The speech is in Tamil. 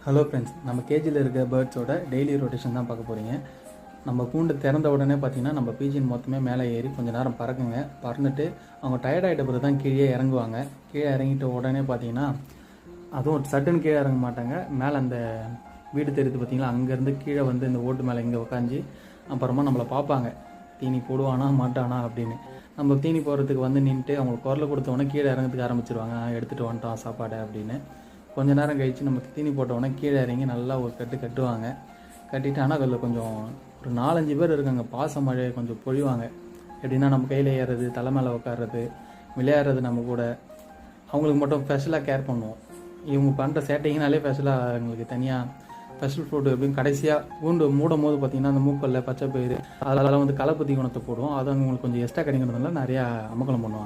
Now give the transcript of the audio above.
ஹலோ ஃப்ரெண்ட்ஸ், நம்ம கேஜியில் இருக்க பேர்ட்ஸோட டெய்லி ரொட்டேஷன் தான் பார்க்க போகிறீங்க. நம்ம கூண்டு திறந்த உடனே பார்த்தீங்கன்னா நம்ம பீஜின் மொத்தமே மேலே ஏறி கொஞ்சம் நேரம் பறக்குங்க. பறந்துட்டு அவங்க டயர்டாகிட்ட பிறகு தான் கீழே இறங்குவாங்க. கீழே இறங்கிட்ட உடனே பார்த்தீங்கன்னா அதுவும் சட்டுன்னு கீழே இறங்க மாட்டாங்க. மேலே அந்த வீடு தெரியுது பார்த்தீங்களா, அங்கேருந்து கீழே வந்து இந்த ஓட்டு மேலே இங்கே உட்காந்து அப்புறமா நம்மளை பார்ப்பாங்க, தீனி போடுவானா மாட்டானா அப்படின்னு. நம்ம தீனி போடுறதுக்கு வந்து நின்றுட்டு அவங்களுக்கு குரலை கொடுத்தவொடனே கீழே இறங்கிறதுக்கு ஆரம்பிச்சிருவாங்க. எடுத்துகிட்டு வந்துட்டோம் சாப்பாடு அப்படின்னு. கொஞ்ச நேரம் கழித்து நம்ம தீனி போட்டோடனே கீழே இறங்கி நல்லா ஒரு கட்டுவாங்க. கட்டிட்டு ஆனால் அதில் கொஞ்சம் ஒரு 4-5 பேர் இருக்காங்க. பாச மழையை கொஞ்சம் பொழிவாங்க. எப்படின்னா நம்ம கையில் ஏறுறது, தலை மேலே உட்காடுறது, விளையாடுறது நம்ம கூட. அவங்களுக்கு மட்டும் ஸ்பெஷலாக கேர் பண்ணுவோம். இவங்க பண்ணுற சேட்டைங்கனாலே ஸ்பெஷலாக எங்களுக்கு தனியாக ஸ்பெஷல் ஃபுட்டு எப்படின்னு கடைசியாக கூண்டு மூடும் போது பார்த்திங்கன்னா அந்த மூக்கல்ல பச்சை பயிறு அதெல்லாம் வந்து களைப்பு தீவனத்தை போடுவோம். அது அவங்களுக்கு கொஞ்சம் எக்ஸ்ட்ரா கிடைக்கிறதுனால நிறையா அமக்கலம் பண்ணுவாங்க.